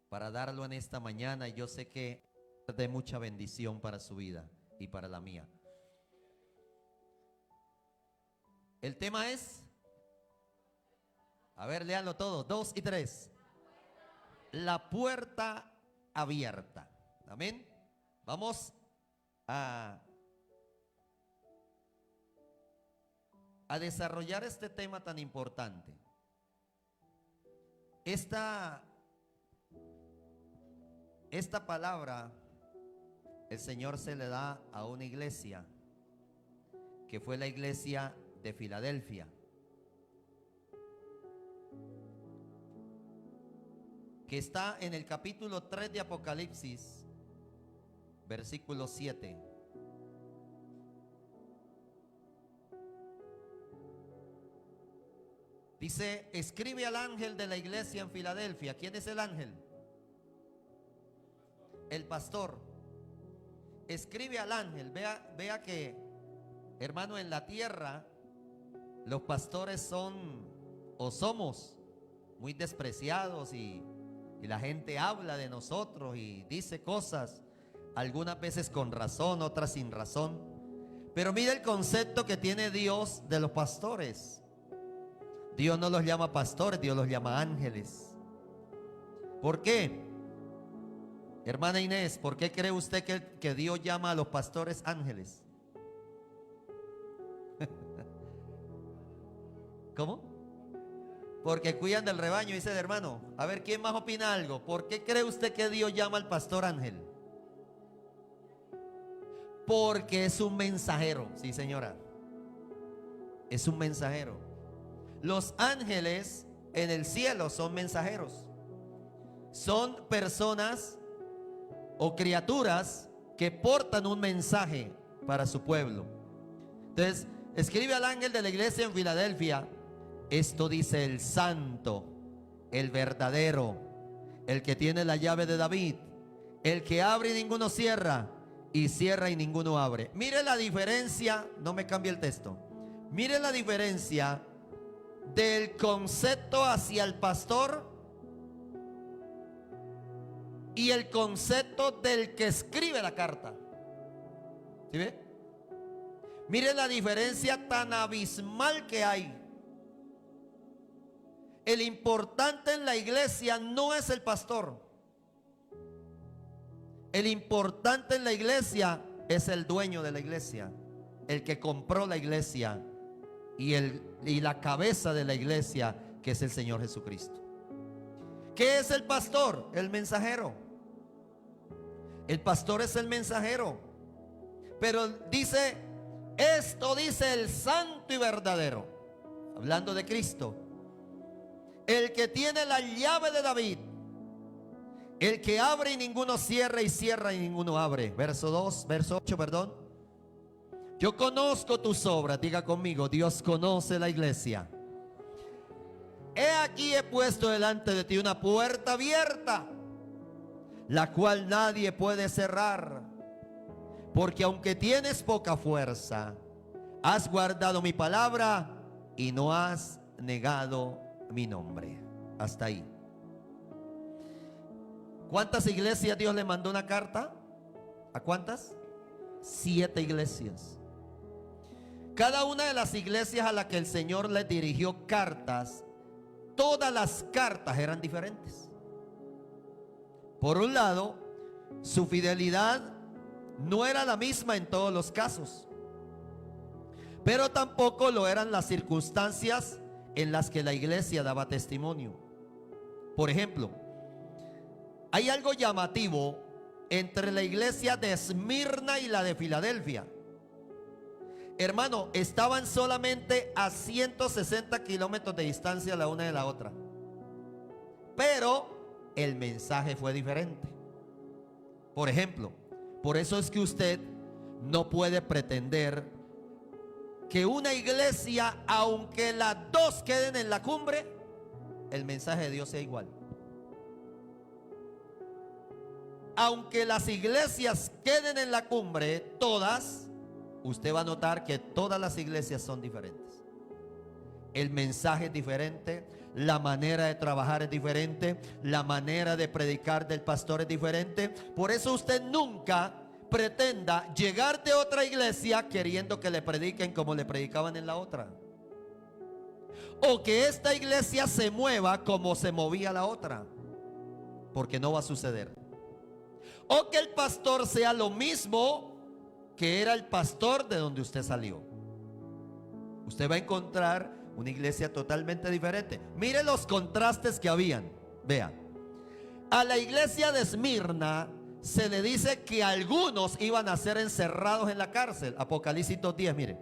para darlo en esta mañana y yo sé que es de mucha bendición para su vida y para la mía. El tema es, a ver, léanlo todos, 2 y 3. La puerta abierta. Amén. Vamos a desarrollar este tema tan importante. Esta palabra el Señor se le da a una iglesia que fue la iglesia de Filadelfia. Que está en el capítulo 3 de Apocalipsis, versículo 7. Dice, escribe al ángel de la iglesia en Filadelfia. ¿Quién es el ángel? El pastor. Escribe al ángel. Vea que, hermano, en la tierra los pastores son o somos muy despreciados y la gente habla de nosotros y dice cosas, algunas veces con razón, otras sin razón. Pero mira el concepto que tiene Dios de los pastores. Dios no los llama pastores, Dios los llama ángeles. ¿Por qué? Hermana Inés, ¿por qué cree usted que Dios llama a los pastores ángeles? ¿Cómo? Porque cuidan del rebaño, dice el hermano. A ver, ¿quién más opina algo? ¿Por qué cree usted que Dios llama al pastor ángel? Porque es un mensajero. Sí, señora. Es un mensajero. Los ángeles en el cielo son mensajeros. Son personas o criaturas que portan un mensaje para su pueblo. Entonces, escribe al ángel de la iglesia en Filadelfia. Esto dice el santo, el verdadero, el que tiene la llave de David, el que abre y ninguno cierra, y cierra y ninguno abre. Mire la diferencia, no me cambie el texto. Mire la diferencia del concepto hacia el pastor y el concepto del que escribe la carta. ¿Sí ve? Mire la diferencia tan abismal que hay. El importante en la iglesia no es el pastor. El importante en la iglesia es el dueño de la iglesia, el que compró la iglesia y la cabeza de la iglesia, que es el Señor Jesucristo. ¿Qué es el pastor? El mensajero. El pastor es el mensajero. Pero dice, esto dice el santo y verdadero, hablando de Cristo, el que tiene la llave de David, el que abre y ninguno cierra, y cierra y ninguno abre. Verso 8, perdón. Yo conozco tus obras, diga conmigo, Dios conoce la iglesia. He aquí he puesto delante de ti una puerta abierta, la cual nadie puede cerrar, porque aunque tienes poca fuerza, has guardado mi palabra y no has negado mi nombre. Hasta ahí. ¿Cuántas iglesias Dios le mandó una carta? ¿A cuántas? 7 iglesias. Cada una de las iglesias a las que el Señor les dirigió cartas, todas las cartas eran diferentes. Por un lado, su fidelidad no era la misma en todos los casos, pero tampoco lo eran las circunstancias en las que la iglesia daba testimonio. Por ejemplo, hay algo llamativo entre la iglesia de Esmirna y la de Filadelfia. Hermano, estaban solamente a 160 kilómetros de distancia la una de la otra, pero el mensaje fue diferente. Por ejemplo, por eso es que usted no puede pretender que una iglesia, aunque las dos queden en la cumbre, el mensaje de Dios sea igual. Aunque las iglesias queden en la cumbre, todas, usted va a notar que todas las iglesias son diferentes. El mensaje es diferente, la manera de trabajar es diferente, la manera de predicar del pastor es diferente. Por eso usted nunca pretenda llegar de otra iglesia queriendo que le prediquen como le predicaban en la otra, o que esta iglesia se mueva como se movía la otra, porque no va a suceder. O que el pastor sea lo mismo que era el pastor de donde usted salió. Usted va a encontrar una iglesia totalmente diferente. Mire los contrastes que habían. Vea, a la iglesia de Esmirna se le dice que algunos iban a ser encerrados en la cárcel. Apocalipsis 2:10, mire.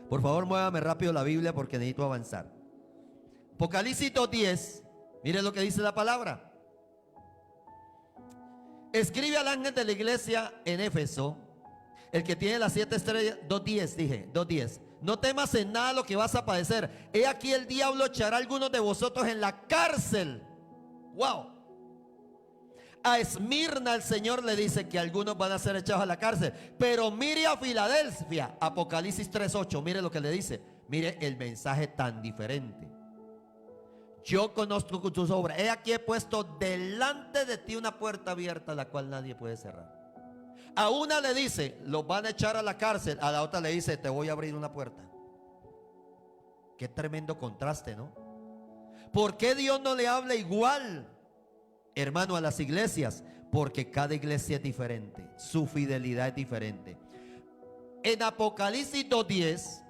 Por favor, muévame rápido la Biblia porque necesito avanzar. Apocalipsis 2:10, mire lo que dice la palabra. Escribe al ángel de la iglesia en Éfeso, el que tiene las 7 estrellas, 2:10, dije, 2:10. No temas en nada lo que vas a padecer. He aquí el diablo echará a algunos de vosotros en la cárcel. Wow. A Esmirna el Señor le dice que algunos van a ser echados a la cárcel. Pero mire a Filadelfia, Apocalipsis 3:8, mire lo que le dice. Mire el mensaje tan diferente. Yo conozco tus obras. He aquí he puesto delante de ti una puerta abierta, la cual nadie puede cerrar. A una le dice, los van a echar a la cárcel. A la otra le dice, te voy a abrir una puerta. Qué tremendo contraste, ¿no? ¿Por qué Dios no le habla igual, hermano, a las iglesias? Porque cada iglesia es diferente, su fidelidad es diferente. En Apocalipsis 2:10,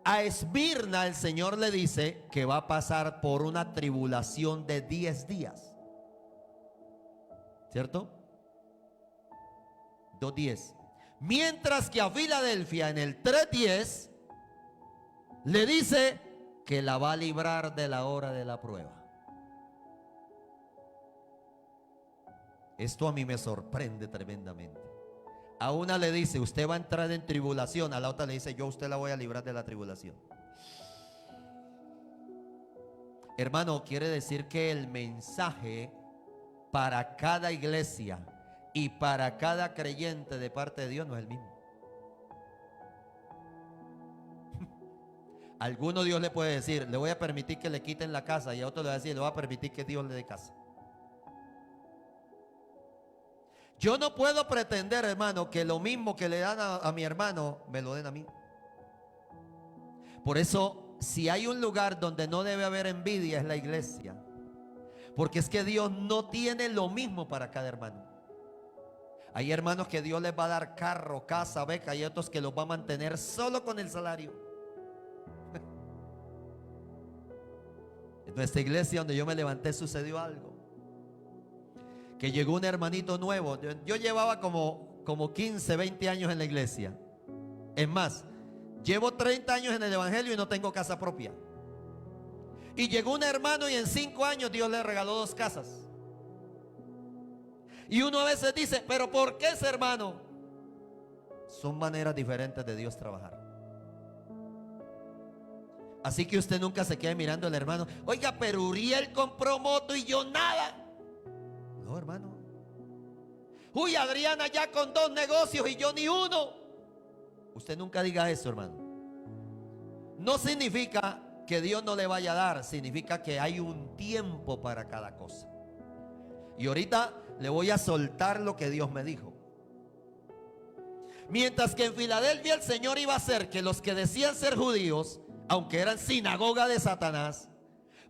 a Esmirna el Señor le dice que va a pasar por una tribulación de 10 días. ¿Cierto? 2:10. Mientras que a Filadelfia en el 3:10 le dice que la va a librar de la hora de la prueba. Esto a mí me sorprende tremendamente. A una le dice, usted va a entrar en tribulación. A la otra le dice, yo a usted la voy a librar de la tribulación. Hermano, quiere decir que el mensaje para cada iglesia y para cada creyente de parte de Dios no es el mismo. A alguno Dios le puede decir, le voy a permitir que le quiten la casa, y a otro le va a decir, le voy a permitir que Dios le dé casa. Yo no puedo pretender, hermano, que lo mismo que le dan a mi hermano me lo den a mí. Por eso, si hay un lugar donde no debe haber envidia, es la iglesia. Porque es que Dios no tiene lo mismo para cada hermano. Hay hermanos que Dios les va a dar carro, casa, beca, y otros que los va a mantener solo con el salario. En nuestra iglesia donde yo me levanté sucedió algo. Que llegó un hermanito nuevo. Yo llevaba como 15, 20 años en la iglesia. Es más, llevo 30 años en el evangelio y no tengo casa propia. Y llegó un hermano y en 5 años Dios le regaló 2 casas. Y uno a veces dice, pero ¿por qué ese hermano? Son maneras diferentes de Dios trabajar. Así que usted nunca se quede mirando al hermano, oiga, pero Uriel compró moto y yo nada. No, hermano. Uy, Adriana ya con 2 negocios y yo ni uno. Usted nunca diga eso, hermano. No significa que Dios no le vaya a dar, significa que hay un tiempo para cada cosa. Y ahorita le voy a soltar lo que Dios me dijo. Mientras que en Filadelfia el Señor iba a hacer que los que decían ser judíos, aunque eran sinagoga de Satanás,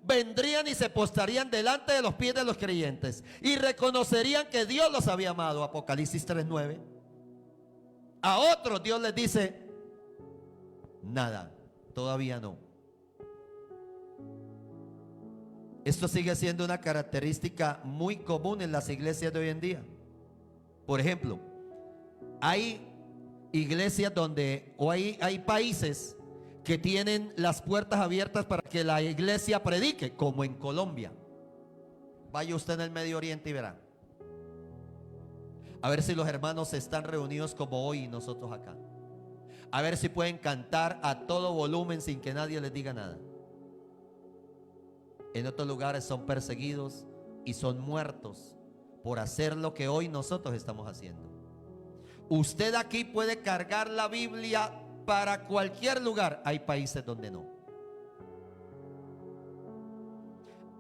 vendrían y se postrarían delante de los pies de los creyentes y reconocerían que Dios los había amado. Apocalipsis 3:9. A otros Dios les dice, nada, todavía no. Esto sigue siendo una característica muy común en las iglesias de hoy en día. Por ejemplo, hay iglesias donde, o hay países que tienen las puertas abiertas para que la iglesia predique, como en Colombia. Vaya usted en el Medio Oriente y verá. A ver si los hermanos están reunidos como hoy y nosotros acá. A ver si pueden cantar a todo volumen sin que nadie les diga nada. En otros lugares son perseguidos y son muertos por hacer lo que hoy nosotros estamos haciendo. Usted aquí puede cargar la Biblia para cualquier lugar. Hay países donde no.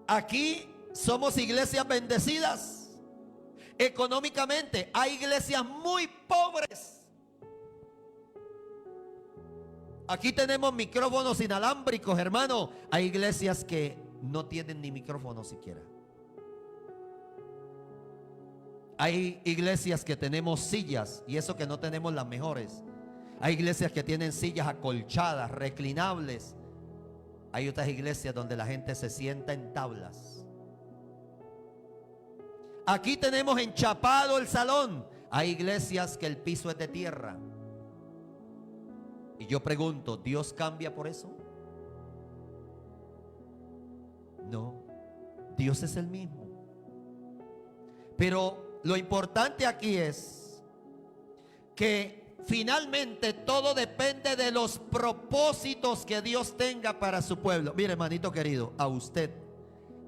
Aquí somos iglesias bendecidas económicamente. Hay iglesias muy pobres. Aquí tenemos micrófonos inalámbricos, hermano. Hay iglesias que no tienen ni micrófono siquiera. Hay iglesias que tenemos sillas, y eso que no tenemos las mejores. Hay iglesias que tienen sillas acolchadas, reclinables. Hay otras iglesias donde la gente se sienta en tablas. Aquí tenemos enchapado el salón. Hay iglesias que el piso es de tierra. Y yo pregunto, ¿Dios cambia por eso? No, Dios es el mismo. Pero lo importante aquí es que finalmente todo depende de los propósitos que Dios tenga para su pueblo. Mire, hermanito querido, a usted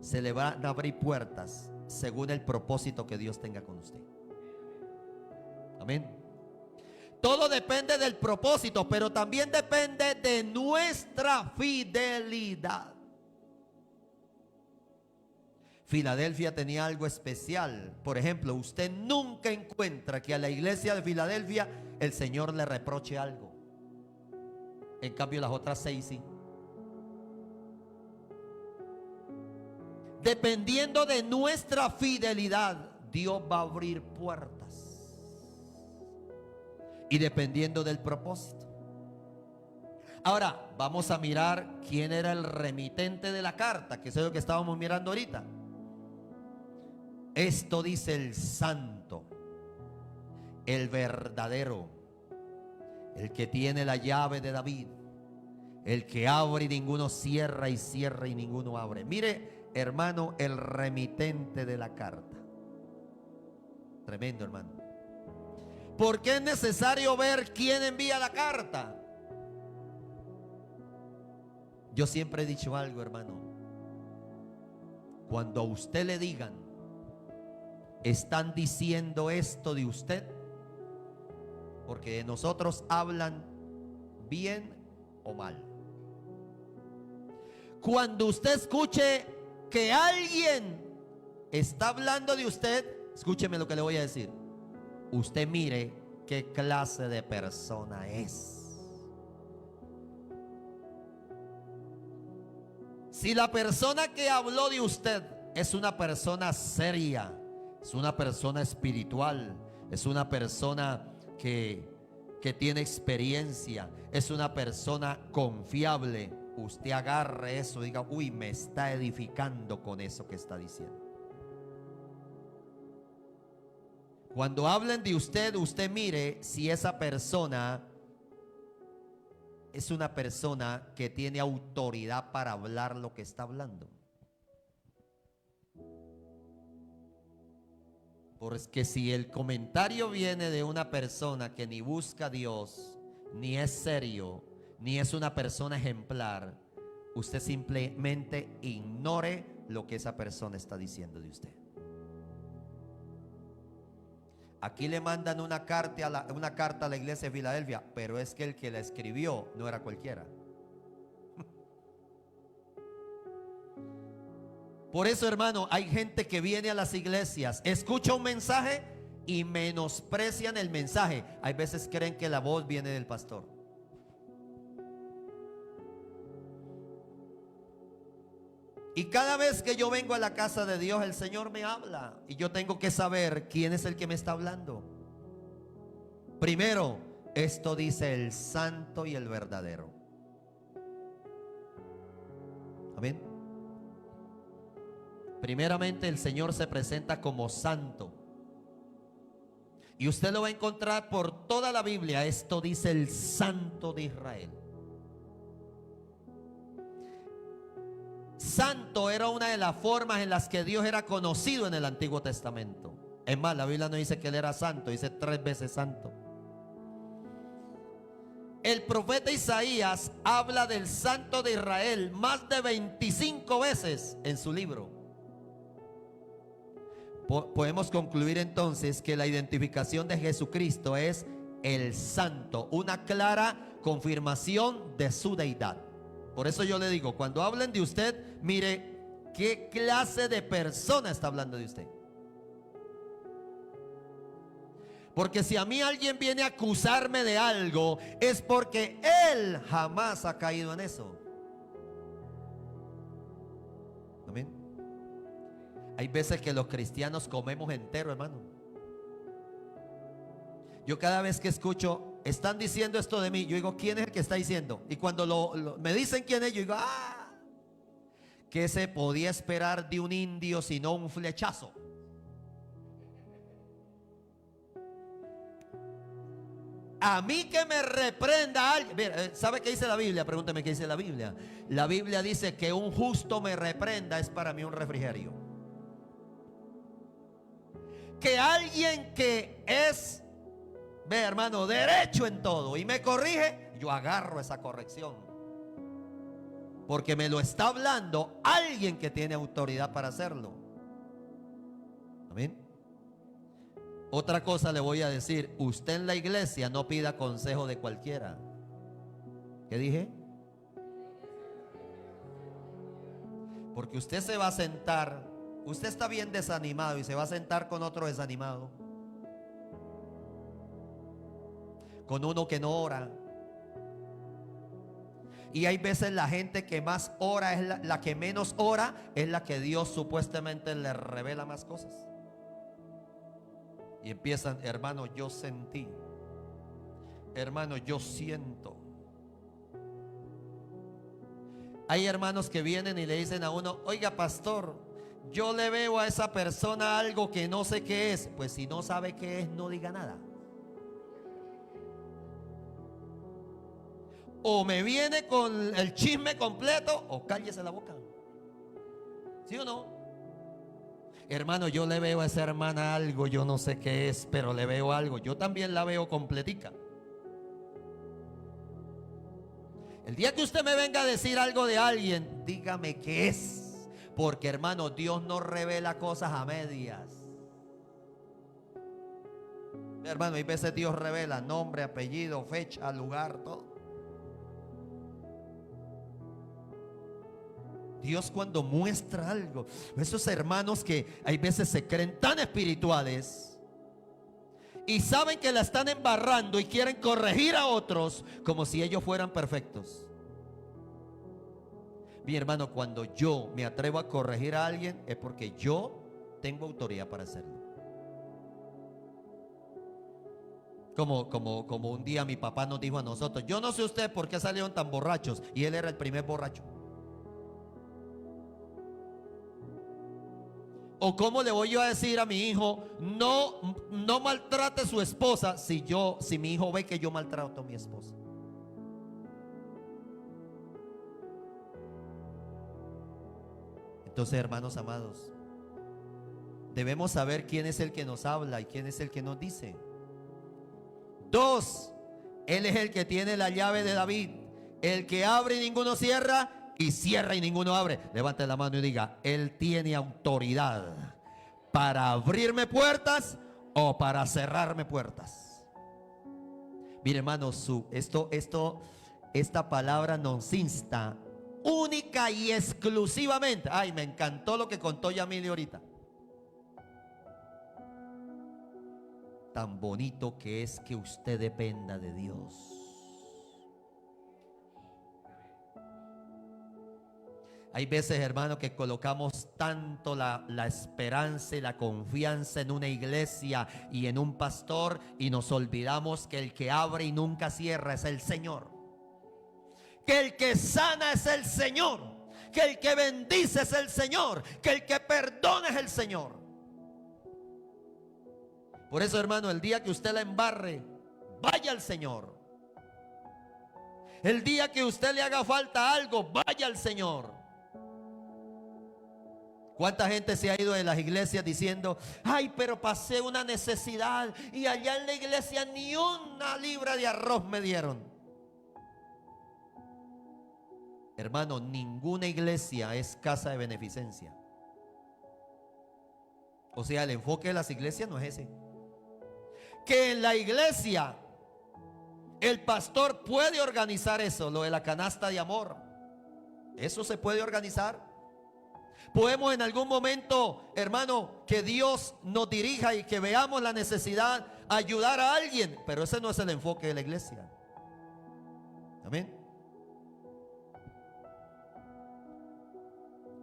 se le van a abrir puertas según el propósito que Dios tenga con usted. Amén. Todo depende del propósito, pero también depende de nuestra fidelidad. Filadelfia tenía algo especial. Por ejemplo, usted nunca encuentra que a la iglesia de Filadelfia el Señor le reproche algo. En cambio, las otras 6 sí. Dependiendo de nuestra fidelidad, Dios va a abrir puertas. Y dependiendo del propósito. Ahora, vamos a mirar quién era el remitente de la carta, que es lo que estábamos mirando ahorita. Esto dice el santo, el verdadero, el que tiene la llave de David, el que abre y ninguno cierra, y cierra y ninguno abre. Mire, hermano, el remitente de la carta. Tremendo, hermano. ¿Por qué es necesario ver quién envía la carta? Yo siempre he dicho algo, hermano. Cuando a usted le digan, están diciendo esto de usted, porque de nosotros hablan bien o mal. Cuando usted escuche que alguien está hablando de usted, escúcheme lo que le voy a decir. Usted mire qué clase de persona es. Si la persona que habló de usted es una persona seria, es una persona espiritual, es una persona que tiene experiencia, es una persona confiable, usted agarre eso y diga, uy, me está edificando con eso que está diciendo. Cuando hablen de usted, usted mire si esa persona es una persona que tiene autoridad para hablar lo que está hablando. Porque si el comentario viene de una persona que ni busca a Dios, ni es serio, ni es una persona ejemplar, usted simplemente ignore lo que esa persona está diciendo de usted. Aquí le mandan una carta a la iglesia de Filadelfia, pero es que el que la escribió no era cualquiera. Por eso, hermano, hay gente que viene a las iglesias, escucha un mensaje y menosprecian el mensaje. Hay veces creen que la voz viene del pastor. Y cada vez que yo vengo a la casa de Dios, el Señor me habla. Y yo tengo que saber quién es el que me está hablando. Primero, esto dice el santo y el verdadero. Amén. Primeramente, el Señor se presenta como santo. Y usted lo va a encontrar por toda la Biblia. Esto dice el santo de Israel. Santo era una de las formas en las que Dios era conocido en el Antiguo Testamento. Es más, la Biblia no dice que Él era santo, dice 3 veces santo. El profeta Isaías habla del santo de Israel más de 25 veces en su libro. Podemos concluir entonces que la identificación de Jesucristo es el santo, una clara confirmación de su deidad. Por eso yo le digo, cuando hablen de usted, mire ¿Qué clase de persona está hablando de usted? Porque si a mí alguien viene a acusarme de algo, es porque él jamás ha caído en eso. Amén. Hay veces que los cristianos comemos entero, hermano. Yo cada vez que escucho, están diciendo esto de mí, yo digo, ¿quién es el que está diciendo? Y cuando me dicen quién es, yo digo, ¿qué se podía esperar de un indio sino un flechazo? A mí que me reprenda alguien. ¿Sabe qué dice la Biblia? Pregúnteme qué dice la Biblia. La Biblia dice que un justo me reprenda es para mí un refrigerio. Que alguien que es, ve hermano, derecho en todo y me corrige, yo agarro esa corrección. Porque me lo está hablando alguien que tiene autoridad para hacerlo. Amén. Otra cosa le voy a decir, usted en la iglesia no pida consejo de cualquiera. ¿Qué dije? Porque usted se va a sentar, usted está bien desanimado y se va a sentar con otro desanimado, con uno que no ora. Y hay veces la gente que más ora es la que menos ora, es la que Dios supuestamente le revela más cosas. Y empiezan, hermano, yo sentí, hermano, yo siento. Hay hermanos que vienen y le dicen a uno, oiga pastor, yo le veo a esa persona algo que no sé qué es. Pues si no sabe qué es, no diga nada. O me viene con el chisme completo o cállese la boca. ¿Sí o no? Hermano, yo le veo a esa hermana algo, yo no sé qué es, pero le veo algo. Yo también la veo completica. El día que usted me venga a decir algo de alguien, dígame qué es. Porque hermano, Dios no revela cosas a medias. Hermano, hay veces Dios revela nombre, apellido, fecha, lugar, todo. Dios cuando muestra algo, esos hermanos que hay veces se creen tan espirituales y saben que la están embarrando y quieren corregir a otros como si ellos fueran perfectos. Mi hermano, cuando yo me atrevo a corregir a alguien es porque yo tengo autoridad para hacerlo. Como un día mi papá nos dijo a nosotros, yo no sé usted por qué salieron tan borrachos, y él era el primer borracho. O cómo le voy yo a decir a mi hijo, no maltrate a su esposa si mi hijo ve que yo maltrato a mi esposa. Entonces, hermanos amados, debemos saber quién es el que nos habla y quién es el que nos dice. 2, Él es el que tiene la llave de David, el que abre y ninguno cierra, y cierra y ninguno abre. Levante la mano y diga, Él tiene autoridad para abrirme puertas o para cerrarme puertas. Mire hermano, esta palabra nos insta única y exclusivamente. Ay, me encantó lo que contó Yamile ahorita. Tan bonito que es que usted dependa de Dios. Hay veces, hermano, que colocamos tanto la esperanza y la confianza en una iglesia y en un pastor, y nos olvidamos que el que abre y nunca cierra es el Señor. Que el que sana es el Señor. Que el que bendice es el Señor. Que el que perdona es el Señor. Por eso, hermano, el día que usted la embarre, vaya al Señor. El día que usted le haga falta algo, vaya al Señor. ¿Cuánta gente se ha ido de las iglesias diciendo, ay, pero pasé una necesidad y allá en la iglesia ni una libra de arroz me dieron? Hermano, ninguna iglesia es casa de beneficencia. O sea, el enfoque de las iglesias no es ese. Que en la iglesia el pastor puede organizar eso, lo de la canasta de amor. Eso se puede organizar. Podemos en algún momento, hermano, que Dios nos dirija y que veamos la necesidad, ayudar a alguien, pero ese no es el enfoque de la iglesia. Amén.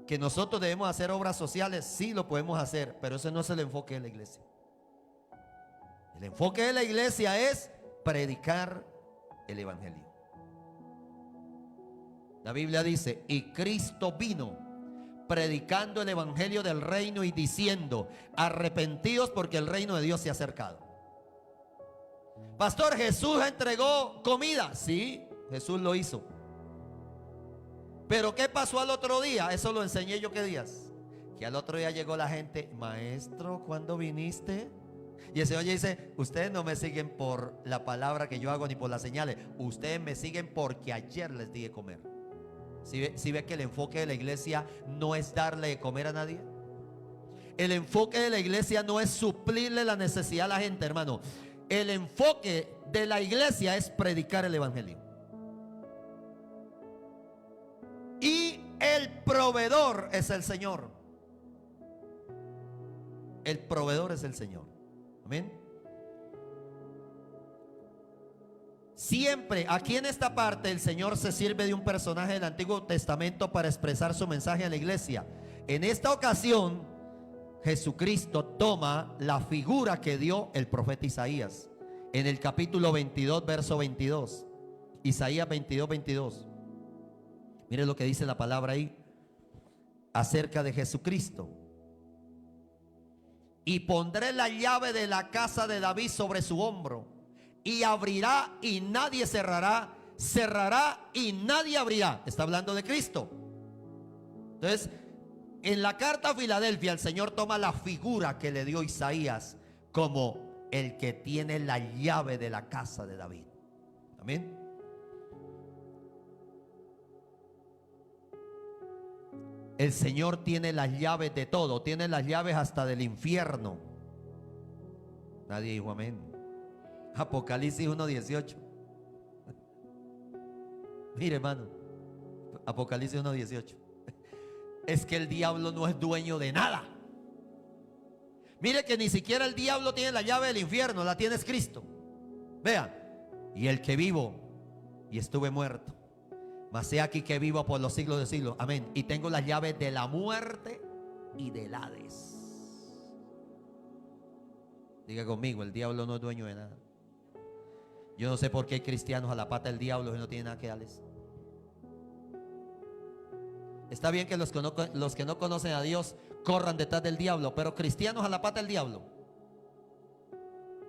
Que nosotros debemos hacer obras sociales, sí lo podemos hacer, pero ese no es el enfoque de la iglesia. El enfoque de la iglesia es predicar el evangelio. La Biblia dice: y Cristo vino predicando el evangelio del reino y diciendo: arrepentidos porque el reino de Dios se ha acercado. Pastor, ¿Jesús entregó comida? Sí, Jesús lo hizo. Pero ¿qué pasó al otro día? Eso lo enseñé yo, ¿qué días? Que al otro día llegó la gente: maestro, ¿cuándo viniste? Y el Señor dice: ustedes no me siguen por la palabra que yo hago ni por las señales, ustedes me siguen porque ayer les di de comer. ¿Sí ve que el enfoque de la iglesia no es darle de comer a nadie? El enfoque de la iglesia no es suplirle la necesidad a la gente, hermano. El enfoque de la iglesia es predicar el evangelio. Y el proveedor es el Señor. El proveedor es el Señor. Amén. Siempre aquí en esta parte el Señor se sirve de un personaje del Antiguo Testamento para expresar su mensaje a la iglesia. En esta ocasión Jesucristo toma la figura que dio el profeta Isaías en el capítulo 22, verso 22. Isaías 22, 22. Mire lo que dice la palabra ahí acerca de Jesucristo. Y pondré la llave de la casa de David sobre su hombro, y abrirá y nadie cerrará, cerrará y nadie abrirá. Está hablando de Cristo. Entonces, en la carta a Filadelfia, el Señor toma la figura que le dio Isaías como el que tiene la llave de la casa de David. Amén. El Señor tiene las llaves de todo, tiene las llaves hasta del infierno. Nadie dijo amén. Apocalipsis 1:18. Mire, hermano, Apocalipsis 1:18. Es que el diablo no es dueño de nada. Mire que ni siquiera el diablo tiene la llave del infierno, la tiene Cristo. Vea: y el que vivo y estuve muerto, mas he aquí que vivo por los siglos de siglos. Amén. Y tengo las llaves de la muerte y del Hades. Diga conmigo: el diablo no es dueño de nada. Yo no sé por qué hay cristianos a la pata del diablo y no tienen nada que darles. Está bien que los que no conocen a Dios corran detrás del diablo, pero cristianos a la pata del diablo.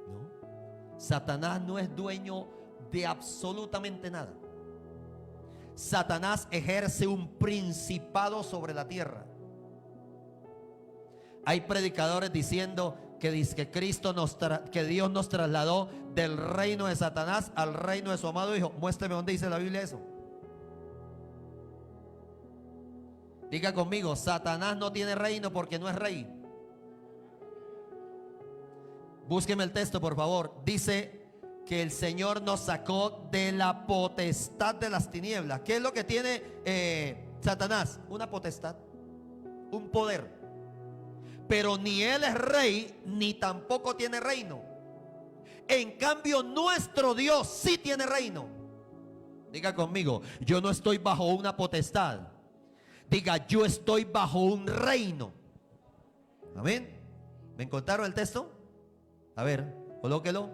No. Satanás no es dueño de absolutamente nada. Satanás ejerce un principado sobre la tierra. Hay predicadores diciendo que que Dios nos trasladó del reino de Satanás al reino de su amado Hijo. Muéstreme dónde dice la Biblia eso. Diga conmigo: Satanás no tiene reino porque no es rey. Búsqueme el texto, por favor. Dice que el Señor nos sacó de la potestad de las tinieblas. ¿Qué es lo que tiene Satanás? Una potestad, un poder. Pero ni él es rey, ni tampoco tiene reino. En cambio, nuestro Dios sí tiene reino. Diga conmigo: yo no estoy bajo una potestad. Diga: yo estoy bajo un reino. Amén. ¿Me encontraron el texto? A ver, colóquelo.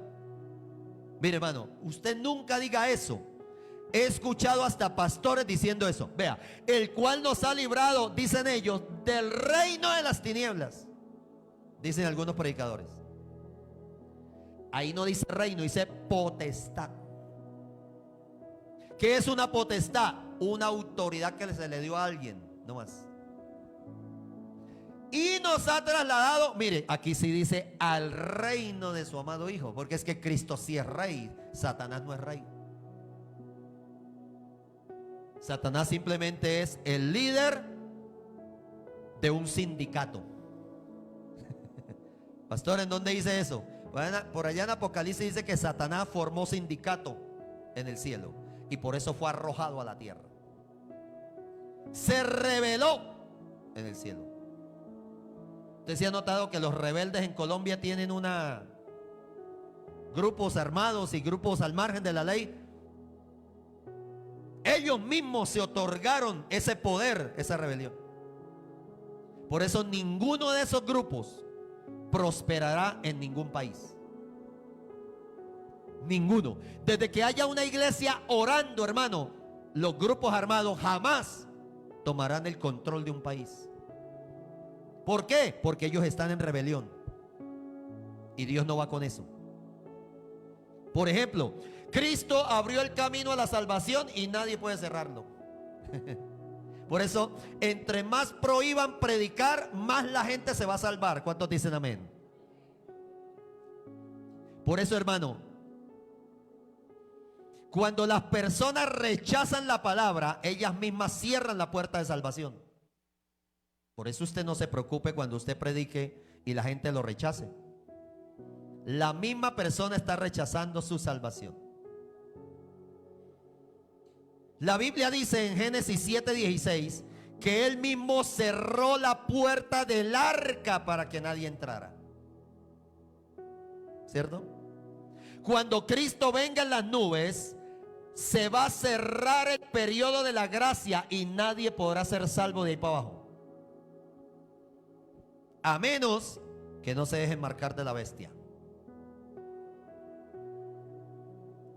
Mire, hermano, usted nunca diga eso. He escuchado hasta pastores diciendo eso. Vea: el cual nos ha librado, dicen ellos, del reino de las tinieblas. Dicen algunos predicadores. Ahí no dice reino, dice potestad. ¿Qué es una potestad? Una autoridad que se le dio a alguien, no más. Y nos ha trasladado, mire, aquí sí dice al reino de su amado Hijo, porque es que Cristo sí es rey, Satanás no es rey. Satanás simplemente es el líder de un sindicato. Pastor, ¿en dónde dice eso? Por allá en Apocalipsis dice que Satanás formó sindicato en el cielo y por eso fue arrojado a la tierra. Se rebeló en el cielo. Usted se ha notado que los rebeldes en Colombia tienen grupos armados y grupos al margen de la ley. Ellos mismos se otorgaron ese poder, esa rebelión. Por eso ninguno de esos grupos prosperará en ningún país. Ninguno. Desde que haya una iglesia orando, hermano, los grupos armados jamás tomarán el control de un país. ¿Por qué? Porque ellos están en rebelión. Y Dios no va con eso. Por ejemplo, Cristo abrió el camino a la salvación y nadie puede cerrarlo. Por eso, entre más prohíban predicar, más la gente se va a salvar. ¿Cuántos dicen amén? Por eso, hermano, cuando las personas rechazan la palabra, ellas mismas cierran la puerta de salvación. Por eso usted no se preocupe cuando usted predique y la gente lo rechace. La misma persona está rechazando su salvación. La Biblia dice en Génesis 7:16 que Él mismo cerró la puerta del arca para que nadie entrara. ¿Cierto? Cuando Cristo venga en las nubes, se va a cerrar el periodo de la gracia y nadie podrá ser salvo de ahí para abajo. A menos que no se dejen marcar de la bestia.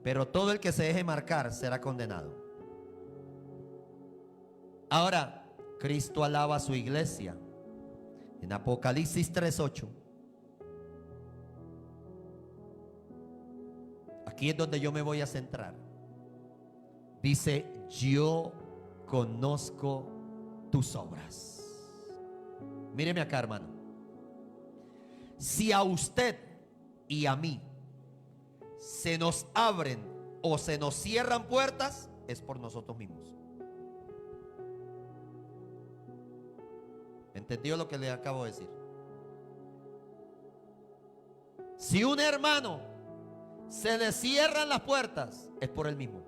Pero todo el que se deje marcar será condenado. Ahora, Cristo alaba a su iglesia. En Apocalipsis 3:8. Aquí es donde yo me voy a centrar. Dice: yo conozco tus obras. Míreme acá, hermano. Si a usted y a mí se nos abren o se nos cierran puertas, es por nosotros mismos. ¿Entendió lo que le acabo de decir? Si un hermano se le cierran las puertas, es por él mismo.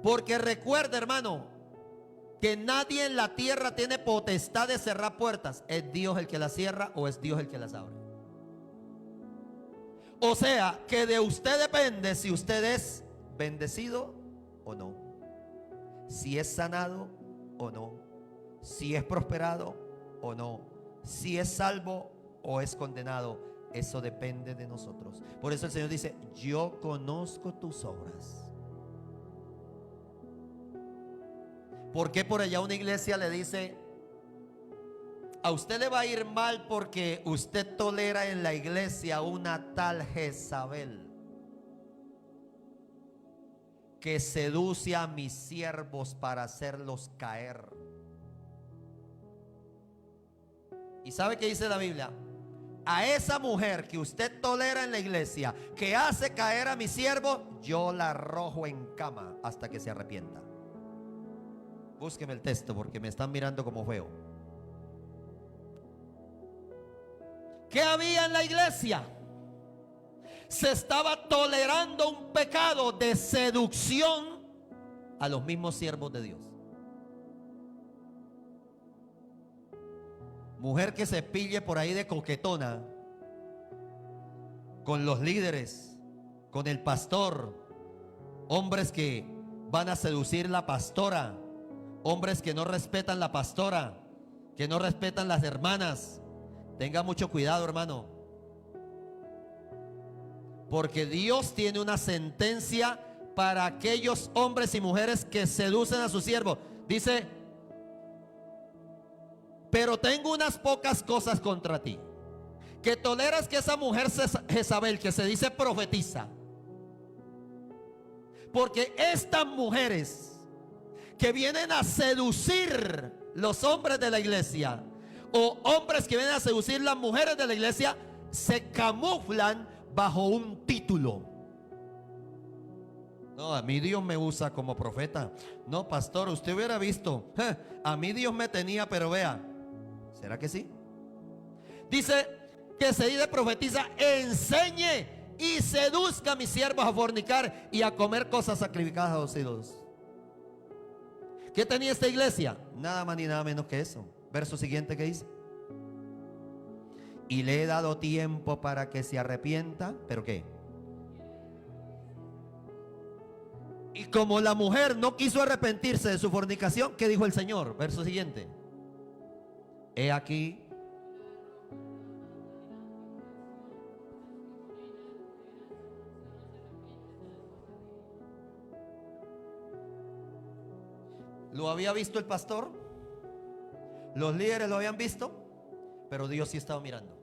Porque recuerda, hermano, que nadie en la tierra tiene potestad de cerrar puertas. ¿Es Dios el que las cierra o es Dios el que las abre? O sea, que de usted depende si usted es bendecido o no, si es sanado o no, si es prosperado o no, si es salvo o es condenado. Eso depende de nosotros. Por eso el Señor dice: yo conozco tus obras. ¿Por qué por allá una iglesia le dice: a usted le va a ir mal porque usted tolera en la iglesia una tal Jezabel que seduce a mis siervos para hacerlos caer? ¿Y sabe qué dice la Biblia? A esa mujer que usted tolera en la iglesia, que hace caer a mi siervo, yo la arrojo en cama hasta que se arrepienta. Búsqueme el texto porque me están mirando como feo. ¿Qué había en la iglesia? Se estaba tolerando un pecado de seducción a los mismos siervos de Dios. Mujer que se pille por ahí de coquetona con los líderes, con el pastor. Hombres que van a seducir la pastora. Hombres que no respetan la pastora, que no respetan las hermanas. Tenga mucho cuidado, hermano, porque Dios tiene una sentencia para aquellos hombres y mujeres que seducen a sus siervos. Dice: pero tengo unas pocas cosas contra ti, que toleras que esa mujer Jezabel, que se dice profetiza, porque estas mujeres que vienen a seducir los hombres de la iglesia, o hombres que vienen a seducir las mujeres de la iglesia, se camuflan bajo un título. No, a mí Dios me usa como profeta. No, pastor, usted hubiera visto, a mí Dios me tenía, pero vea. ¿Será que sí? Dice que se dice profetiza: enseñe y seduzca a mis siervos a fornicar y a comer cosas sacrificadas a los ídolos. ¿Qué tenía esta iglesia? Nada más ni nada menos que eso. Verso siguiente que dice: y le he dado tiempo para que se arrepienta. ¿Pero qué? Y como la mujer no quiso arrepentirse de su fornicación, ¿qué dijo el Señor? Verso siguiente: he aquí, ¿lo había visto el pastor? ¿Los líderes lo habían visto? Pero Dios sí estaba mirando.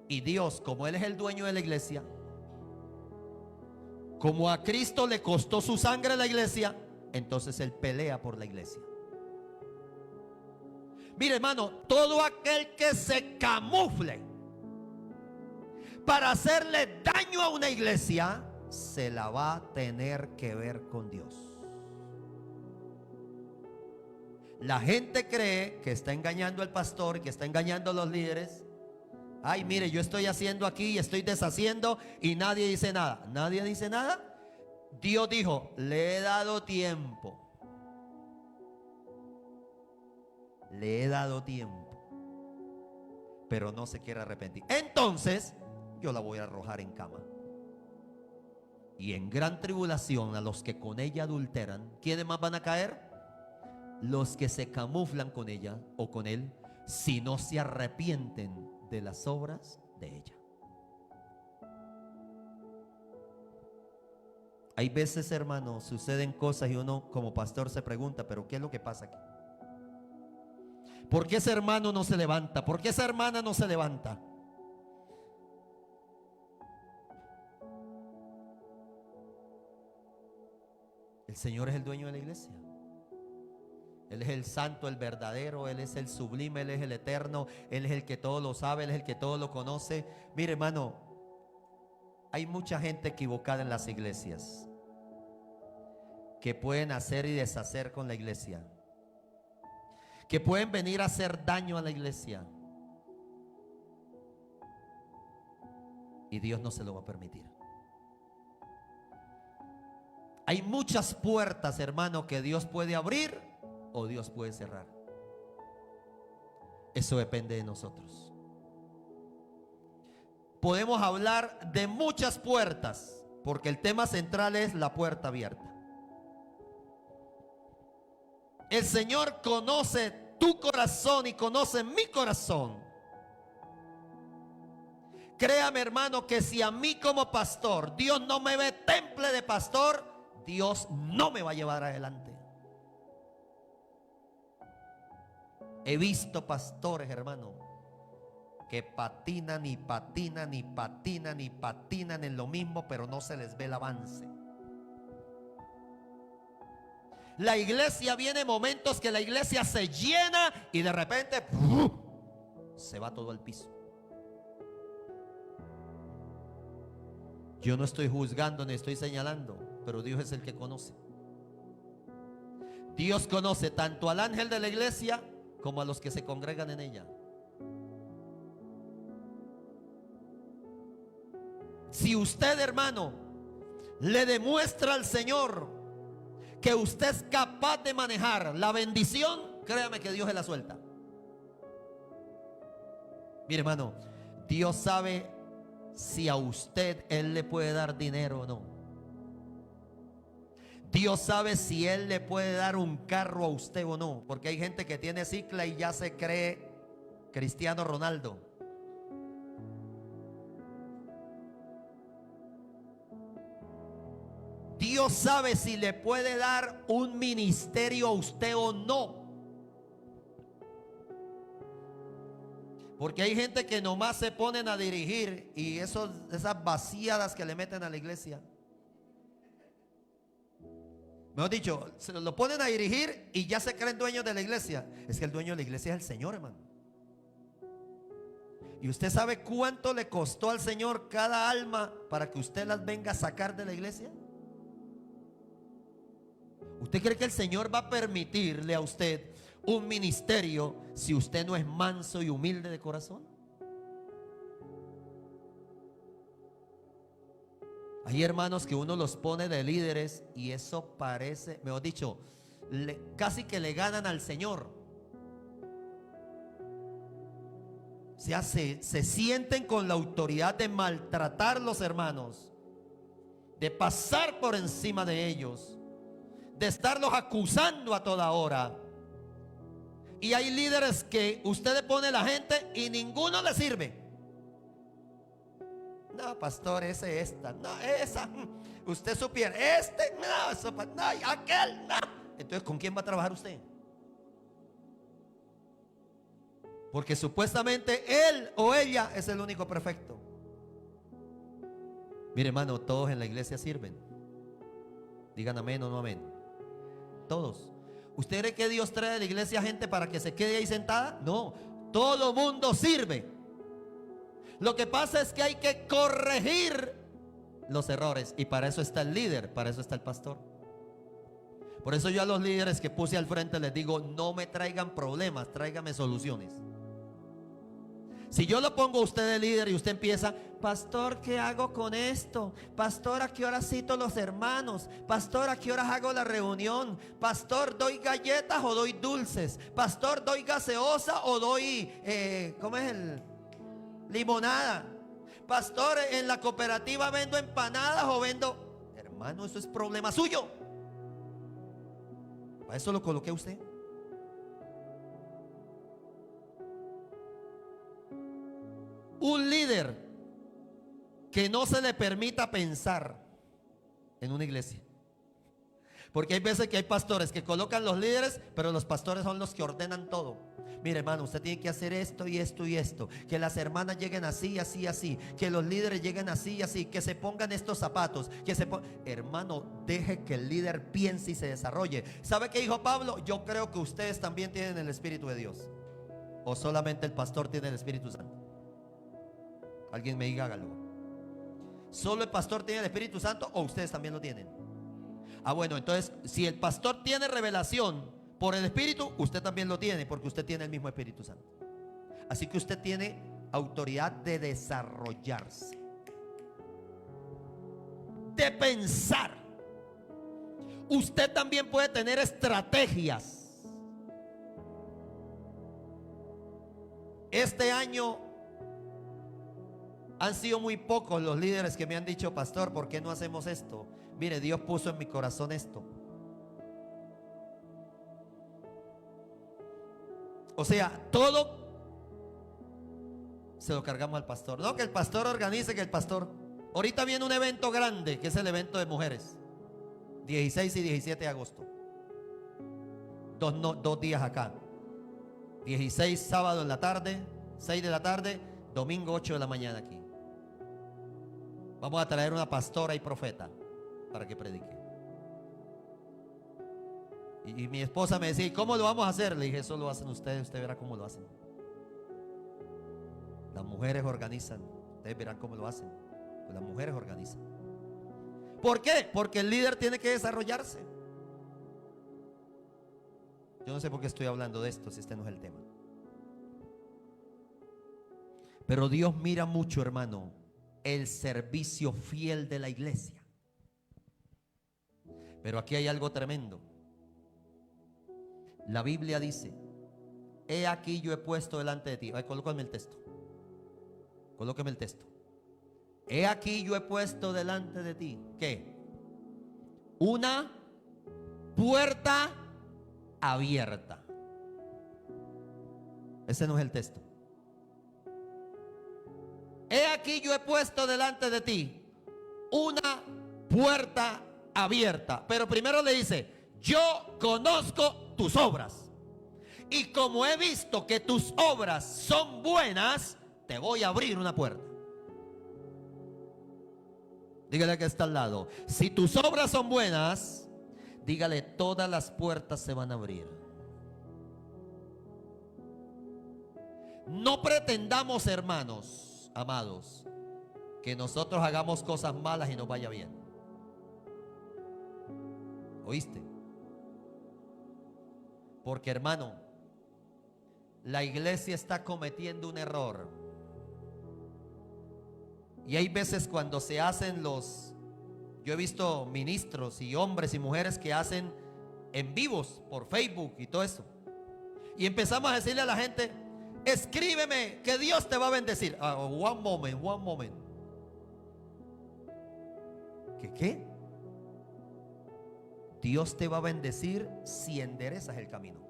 Y Dios, como Él es el dueño de la iglesia, como a Cristo le costó su sangre a la iglesia, entonces Él pelea por la iglesia. Mire, hermano, todo aquel que se camufle para hacerle daño a una iglesia, se la va a tener que ver con Dios. La gente cree que está engañando al pastor y que está engañando a los líderes. Ay, mire, yo estoy haciendo aquí y estoy deshaciendo y nadie dice nada. ¿Nadie dice nada? Dios dijo: le he dado tiempo. Le he dado tiempo, pero no se quiere arrepentir. Entonces yo la voy a arrojar en cama. Y en gran tribulación a los que con ella adulteran. ¿Quiénes más van a caer? Los que se camuflan con ella o con él, si no se arrepienten de las obras de ella. Hay veces, hermano, suceden cosas y uno como pastor se pregunta: ¿pero qué es lo que pasa aquí? ¿Por qué ese hermano no se levanta? ¿Por qué esa hermana no se levanta? El Señor es el dueño de la iglesia. Él es el santo, el verdadero, Él es el sublime, Él es el eterno, Él es el que todo lo sabe, Él es el que todo lo conoce. Mire, hermano, hay mucha gente equivocada en las iglesias que pueden hacer y deshacer con la iglesia, que pueden venir a hacer daño a la iglesia, y Dios no se lo va a permitir. Hay muchas puertas, hermano, que Dios puede abrir o Dios puede cerrar. Eso depende de nosotros. Podemos hablar de muchas puertas, porque el tema central es la puerta abierta. El Señor conoce tu corazón y conoce mi corazón. Créame, hermano, que si a mí como pastor Dios no me ve temple de pastor, Dios no me va a llevar adelante. He visto pastores, hermano, que patinan y patinan y patinan y patinan en lo mismo, pero no se les ve el avance. La iglesia, viene momentos que la iglesia se llena y de repente se va todo al piso. Yo no estoy juzgando ni estoy señalando, pero Dios es el que conoce. Dios conoce tanto al ángel de la iglesia como a los que se congregan en ella. Si usted, hermano, le demuestra al Señor que usted es capaz de manejar la bendición, créame que Dios se la suelta. Mire, hermano, Dios sabe si a usted Él le puede dar dinero o no. Dios sabe si Él le puede dar un carro a usted o no, porque hay gente que tiene cicla y ya se cree Cristiano Ronaldo. Dios sabe si le puede dar un ministerio a usted o no. Porque hay gente que nomás se ponen a dirigir y esas vaciadas que le meten a la iglesia. Mejor dicho, se lo ponen a dirigir y ya se creen dueños de la iglesia. Es que el dueño de la iglesia es el Señor, hermano. ¿Y usted sabe cuánto le costó al Señor cada alma para que usted las venga a sacar de la iglesia? ¿Usted cree que el Señor va a permitirle a usted un ministerio si usted no es manso y humilde de corazón? Hay hermanos que uno los pone de líderes y eso parece, mejor dicho, casi que le ganan al Señor. O sea, se sienten con la autoridad de maltratar a los hermanos, de pasar por encima de ellos, de estarlos acusando a toda hora. Y hay líderes que usted le pone a la gente y ninguno le sirve. No, pastor, ese esta, no, esa, usted supiera, no, eso, no, aquel, no. Entonces, ¿con quién va a trabajar usted? Porque supuestamente él o ella es el único perfecto. Mire, hermano, todos en la iglesia sirven. Digan amén o no amén. Todos. ¿Usted cree que Dios trae a la iglesia gente para que se quede ahí sentada? No, todo mundo sirve. Lo que pasa es que hay que corregir los errores, y para eso está el líder, para eso está el pastor. Por eso yo a los líderes que puse al frente les digo: no me traigan problemas, tráigame soluciones. Si yo lo pongo a usted de líder y usted empieza: pastor, ¿qué hago con esto? Pastor, ¿a qué hora cito los hermanos? Pastor, ¿a qué horas hago la reunión? Pastor, ¿doy galletas o doy dulces? Pastor, ¿doy gaseosa o doy, ¿cómo es el? Limonada. Pastor, ¿en la cooperativa vendo empanadas o vendo? Hermano, eso es problema suyo. Para eso lo coloqué a usted. Un líder que no se le permita pensar en una iglesia. Porque hay veces que hay pastores que colocan los líderes, pero los pastores son los que ordenan todo. Mire, hermano, usted tiene que hacer esto y esto y esto. Que las hermanas lleguen así, así, así. Que los líderes lleguen así, así. Que se pongan estos zapatos. Hermano, deje que el líder piense y se desarrolle. ¿Sabe qué dijo Pablo? Yo creo que ustedes también tienen el Espíritu de Dios. ¿O solamente el pastor tiene el Espíritu Santo? Alguien me diga, hágalo. ¿Solo el pastor tiene el Espíritu Santo o ustedes también lo tienen? Ah, bueno, entonces si el pastor tiene revelación por el Espíritu, usted también lo tiene, porque usted tiene el mismo Espíritu Santo. Así que usted tiene autoridad de desarrollarse, de pensar. Usted también puede tener estrategias. Este año han sido muy pocos los líderes que me han dicho: pastor, ¿por qué no hacemos esto? Mire, Dios puso en mi corazón esto. O sea, todo se lo cargamos al pastor. No que el pastor organice, que el pastor. Ahorita viene un evento grande, que es el evento de mujeres, 16 y 17 de agosto. Dos días acá. 16 sábado en la tarde, 6 de la tarde, domingo 8 de la mañana aquí. Vamos a traer una pastora y profeta para que predique. Y mi esposa me decía: ¿y cómo lo vamos a hacer? Le dije: eso lo hacen ustedes, usted verá cómo lo hacen. Las mujeres organizan, ustedes verán cómo lo hacen. Pues las mujeres organizan. ¿Por qué? Porque el líder tiene que desarrollarse. Yo no sé por qué estoy hablando de esto si este no es el tema. Pero Dios mira mucho, hermano, el servicio fiel de la iglesia. Pero aquí hay algo tremendo. La Biblia dice: he aquí yo he puesto delante de ti. Ay, colócame el texto. Colóqueme el texto. He aquí yo he puesto delante de ti. ¿Qué? Una puerta abierta. Ese no es el texto. He aquí yo he puesto delante de ti una puerta abierta. Pero primero le dice: yo conozco tus obras, y como he visto que tus obras son buenas, te voy a abrir una puerta. Dígale que está al lado: si tus obras son buenas, dígale, todas las puertas se van a abrir. No pretendamos, hermanos amados, que nosotros hagamos cosas malas y nos vaya bien. ¿Oíste? Porque, hermano, la iglesia está cometiendo un error. Y hay veces cuando se hacen los Yo he visto ministros y hombres y mujeres que hacen en vivos por Facebook y todo eso. Y empezamos a decirle a la gente: escríbeme que Dios te va a bendecir. One moment. ¿Qué? Dios te va a bendecir si enderezas el camino.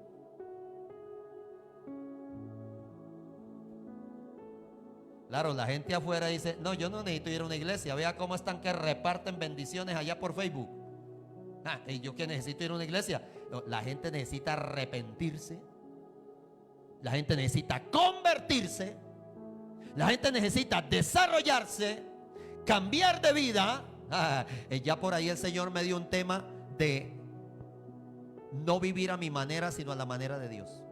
Claro, la gente afuera dice: no, yo no necesito ir a una iglesia. Vea cómo están que reparten bendiciones allá por Facebook. ¿Y yo qué necesito ir a una iglesia? No, la gente necesita arrepentirse. La gente necesita convertirse. La gente necesita desarrollarse, cambiar de vida. Ya por ahí el Señor me dio un tema de no vivir a mi manera, sino a la manera de Dios.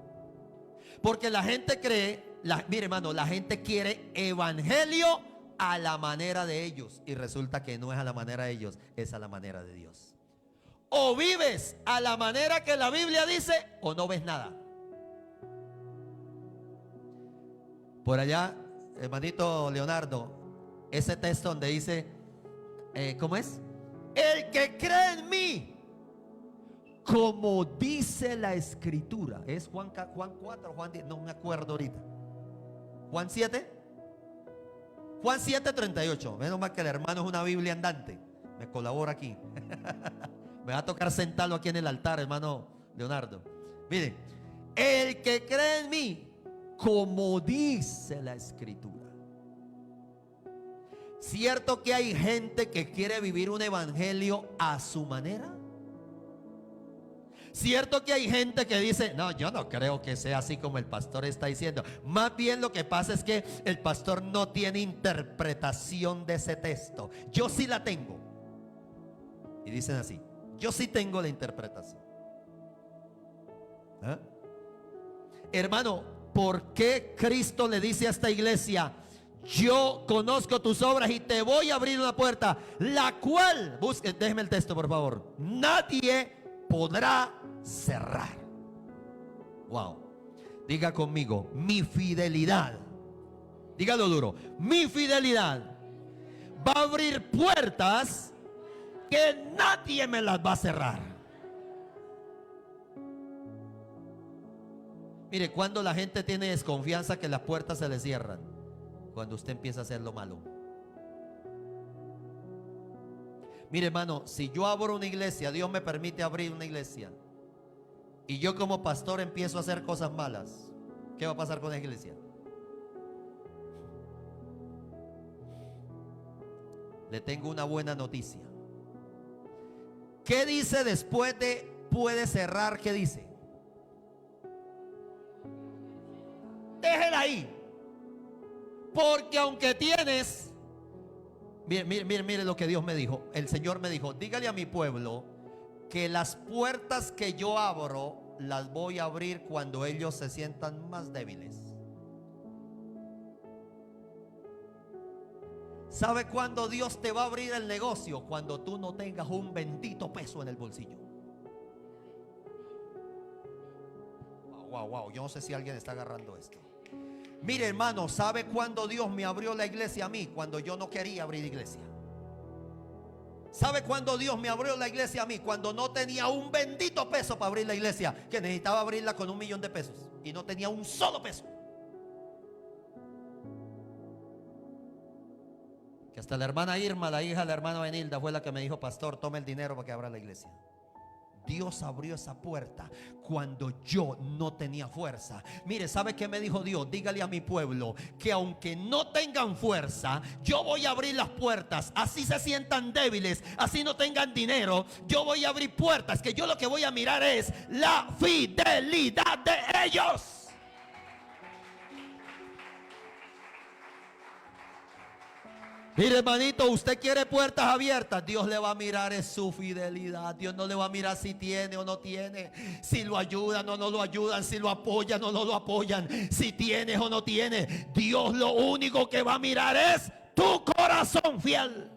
Porque la gente cree, mire hermano, la gente quiere evangelio a la manera de ellos. Y resulta que no es a la manera de ellos, es a la manera de Dios. O vives a la manera que la Biblia dice, o no ves nada. Por allá, hermanito Leonardo, ese texto donde dice, ¿cómo es? El que cree en mí, como dice la escritura. ¿Es Juan 4 o Juan 10? No me acuerdo ahorita. ¿Juan 7? Juan 7:38. Menos mal que el hermano es una Biblia andante. Me colabora aquí. Me va a tocar sentarlo aquí en el altar, hermano Leonardo. Miren, el que cree en mí, como dice la escritura. ¿Cierto que hay gente que quiere vivir un evangelio a su manera? ¿Cierto que hay gente que dice: no, yo no creo que sea así como el pastor está diciendo? Más bien lo que pasa es que el pastor no tiene interpretación de ese texto. Yo sí la tengo. Y dicen así: yo sí tengo la interpretación. Hermano, ¿por qué Cristo le dice a esta iglesia: yo conozco tus obras y te voy a abrir una puerta, la cual, déjeme el texto por favor, nadie podrá cerrar? Wow. Diga conmigo: mi fidelidad. Dígalo duro: mi fidelidad va a abrir puertas que nadie me las va a cerrar. Mire, cuando la gente tiene desconfianza que las puertas se le cierran, cuando usted empieza a hacer lo malo. Mire hermano, si yo abro una iglesia, Dios me permite abrir una iglesia, y yo como pastor empiezo a hacer cosas malas, ¿qué va a pasar con la iglesia? Le tengo una buena noticia. ¿Qué dice después de puede cerrar? ¿Qué dice? Déjela ahí. Porque aunque tienes, mire lo que Dios me dijo. El Señor me dijo: dígale a mi pueblo que las puertas que yo abro las voy a abrir cuando ellos se sientan más débiles. ¿Sabe cuándo Dios te va a abrir el negocio? Cuando tú no tengas un bendito peso en el bolsillo. Wow, yo no sé si alguien está agarrando esto. Mire hermano, ¿sabe cuándo Dios me abrió la iglesia a mí? Cuando yo no quería abrir iglesia. ¿Sabe cuándo Dios me abrió la iglesia a mí? Cuando no tenía un bendito peso para abrir la iglesia, que necesitaba abrirla con $1.000.000 y no tenía un solo peso. Que hasta la hermana Irma, la hija de la hermana Benilda, fue la que me dijo: pastor, tome el dinero para que abra la iglesia. Dios abrió esa puerta cuando yo no tenía fuerza. Mire, ¿sabe qué me dijo Dios? Dígale a mi pueblo que aunque no tengan fuerza, yo voy a abrir las puertas. Así se sientan débiles, así no tengan dinero, yo voy a abrir puertas. Que yo lo que voy a mirar es la fidelidad de ellos. Mire hermanito, usted quiere puertas abiertas, Dios le va a mirar es su fidelidad. Dios no le va a mirar si tiene o no tiene, si lo ayudan o no lo ayudan, si lo apoyan o no lo apoyan, si tienes o no tienes. Dios lo único que va a mirar es tu corazón fiel.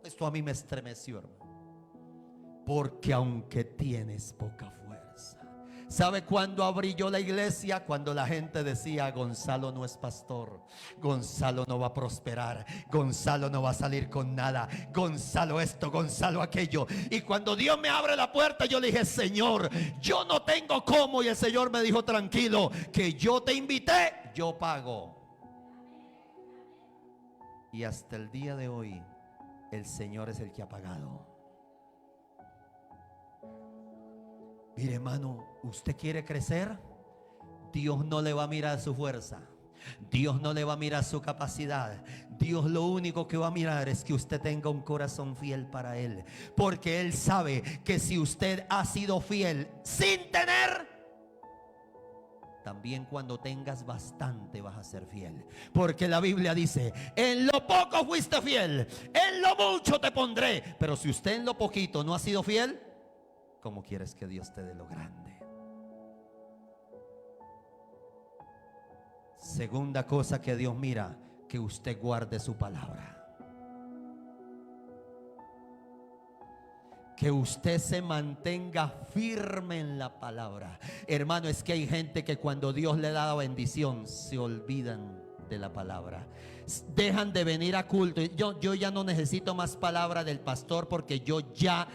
Esto a mí me estremeció, hermano. Porque aunque tienes poca fuerza, ¿Sabe cuándo abrí yo la iglesia? Cuando la gente decía: Gonzalo no es pastor, Gonzalo no va a prosperar, Gonzalo no va a salir con nada, Gonzalo esto, Gonzalo aquello. Y cuando Dios me abre la puerta, yo le dije: Señor, yo no tengo cómo. Y el Señor me dijo: tranquilo, que yo te invité, yo pago. Y hasta el día de hoy el Señor es el que ha pagado. Mire, hermano, ¿usted quiere crecer? Dios no le va a mirar su fuerza, Dios no le va a mirar su capacidad. Dios lo único que va a mirar es que usted tenga un corazón fiel para Él. Porque Él sabe que si usted ha sido fiel sin tener, también cuando tengas bastante vas a ser fiel. Porque la Biblia dice: en lo poco fuiste fiel, en lo mucho te pondré. Pero si usted en lo poquito no ha sido fiel, ¿cómo quieres que Dios te dé lo grande? Segunda cosa que Dios mira: que usted guarde su palabra, que usted se mantenga firme en la palabra. Hermano, es que hay gente que cuando Dios le da la bendición se olvidan de la palabra, dejan de venir a culto. Yo ya no necesito más palabra del pastor porque yo ya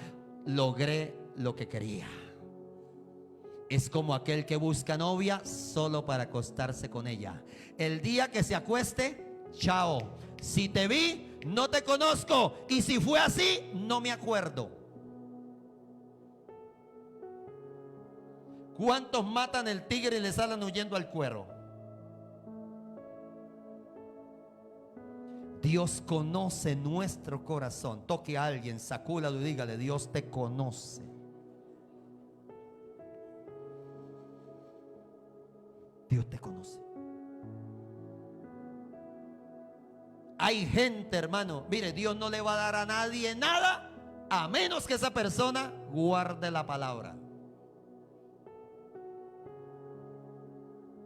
logré lo que quería. Es como aquel que busca novia solo para acostarse con ella. El día que se acueste, chao. Si te vi, no te conozco. Y si fue así, no me acuerdo. ¿Cuántos matan el tigre y le salen huyendo al cuero? Dios conoce nuestro corazón. Toque a alguien, sacúdalo y dígale: Dios te conoce. Dios te conoce. Hay gente, hermano, mire, Dios no le va a dar a nadie nada a menos que esa persona guarde la palabra.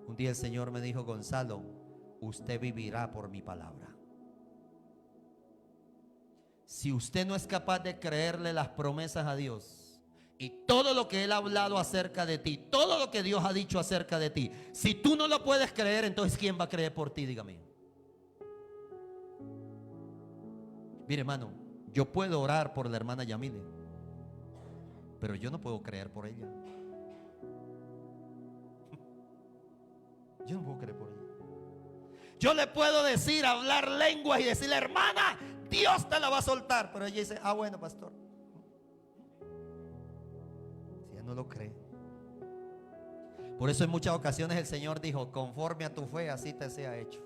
Un día el Señor me dijo: Gonzalo, usted vivirá por mi palabra. Si usted no es capaz de creerle las promesas a Dios y todo lo que Él ha hablado acerca de ti, todo lo que Dios ha dicho acerca de ti, si tú no lo puedes creer, entonces ¿quién va a creer por ti? Dígame. Mire, hermano, yo puedo orar por la hermana Yamile, pero yo no puedo creer por ella. Yo no puedo creer por ella. Yo le puedo decir, hablar lenguas y decirle: hermana, Dios te la va a soltar. Pero ella dice: ah, bueno, pastor. Si ella no lo cree. Por eso en muchas ocasiones el Señor dijo: conforme a tu fe, así te sea hecho.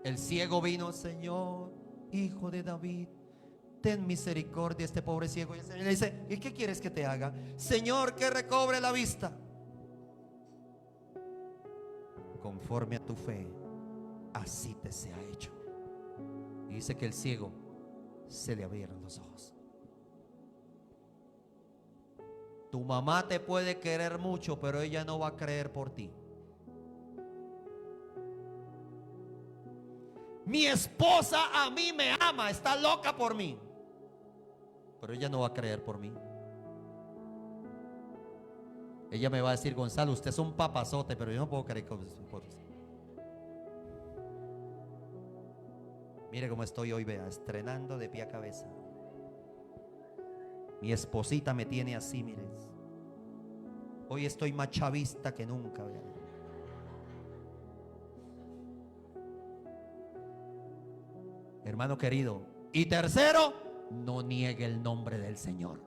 El ciego vino: Señor, hijo de David, ten misericordia de este pobre ciego. Y el Señor le dice: ¿y qué quieres que te haga? Señor, que recobre la vista. Conforme a tu fe, así te sea hecho. Y dice que el ciego se le abrieron los ojos. Tu mamá te puede querer mucho, pero ella no va a creer por ti. Mi esposa a mí me ama, está loca por mí, pero ella no va a creer por mí. Ella me va a decir: Gonzalo, usted es un papazote, pero yo no puedo creer por usted. Mire cómo estoy hoy, vea, estrenando de pie a cabeza. Mi esposita me tiene así, mire. Hoy estoy más chavista que nunca, vea. Hermano querido. Y tercero, no niegue el nombre del Señor.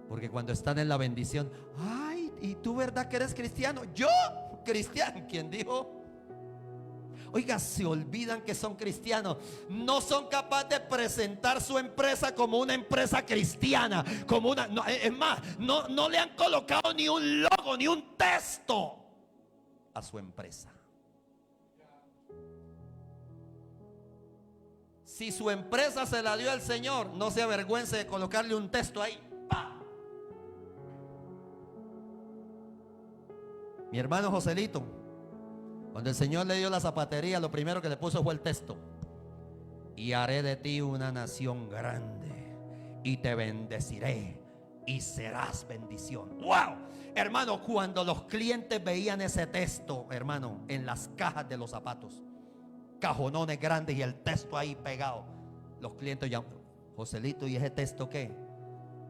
Porque cuando están en la bendición: ay, ¿y tú verdad que eres cristiano? ¿Yo? ¿Cristiano? ¿Quién dijo? Oiga, se olvidan que son cristianos. No son capaces de presentar su empresa como una empresa cristiana, como una, no, es más, no le han colocado ni un logo, ni un texto a su empresa. Si su empresa se la dio al Señor, no se avergüence de colocarle un texto ahí. ¡Pah! Mi hermano Joselito, cuando el Señor le dio la zapatería, lo primero que le puso fue el texto. y haré de ti una nación grande y te bendeciré y serás bendición. ¡Wow! Hermano, cuando los clientes veían ese texto, hermano, en las cajas de los zapatos, cajonones grandes y el texto ahí pegado, los clientes llaman: Joselito, ¿y ese texto qué?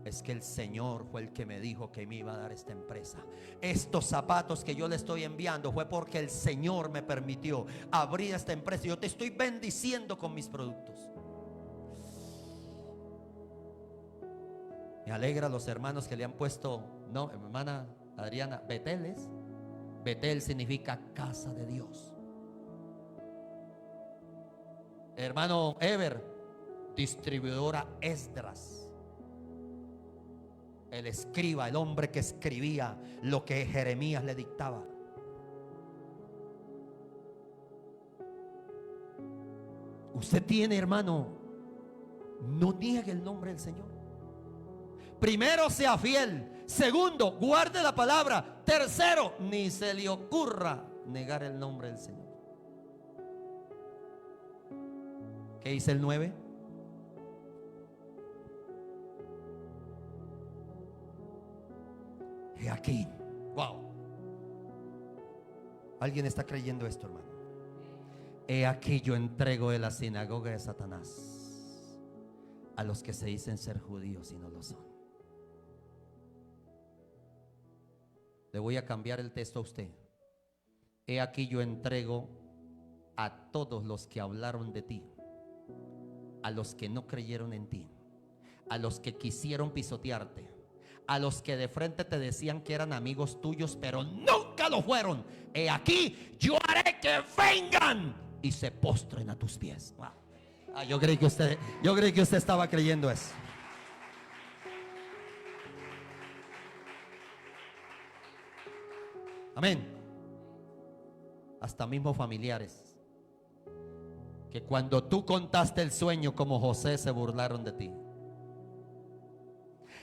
Es que el Señor fue el que me dijo que me iba a dar esta empresa. Estos zapatos que yo le estoy enviando fue porque el Señor me permitió abrir esta empresa. Yo te estoy bendiciendo con mis productos. Me alegra a los hermanos que le han puesto, no, hermana Adriana, Beteles. Betel significa casa de Dios. Hermano Ever, distribuidora Esdras. El escriba, el hombre que escribía lo que Jeremías le dictaba. Usted tiene, hermano, no niegue el nombre del Señor. Primero, sea fiel. Segundo, guarde la palabra. Tercero, ni se le ocurra negar el nombre del Señor. ¿Qué dice el 9? He aquí. Wow. ¿Alguien está creyendo esto, hermano? He aquí yo entrego de la sinagoga de Satanás a los que se dicen ser judíos y no lo son. Le voy a cambiar el texto a usted. He aquí yo entrego a todos los que hablaron de ti, a los que no creyeron en ti, a los que quisieron pisotearte, a los que de frente te decían que eran amigos tuyos, pero nunca lo fueron. He aquí yo haré que vengan y se postren a tus pies. Wow. Yo creí que usted estaba creyendo eso. Amén. Hasta mismos familiares que cuando tú contaste el sueño como José se burlaron de ti.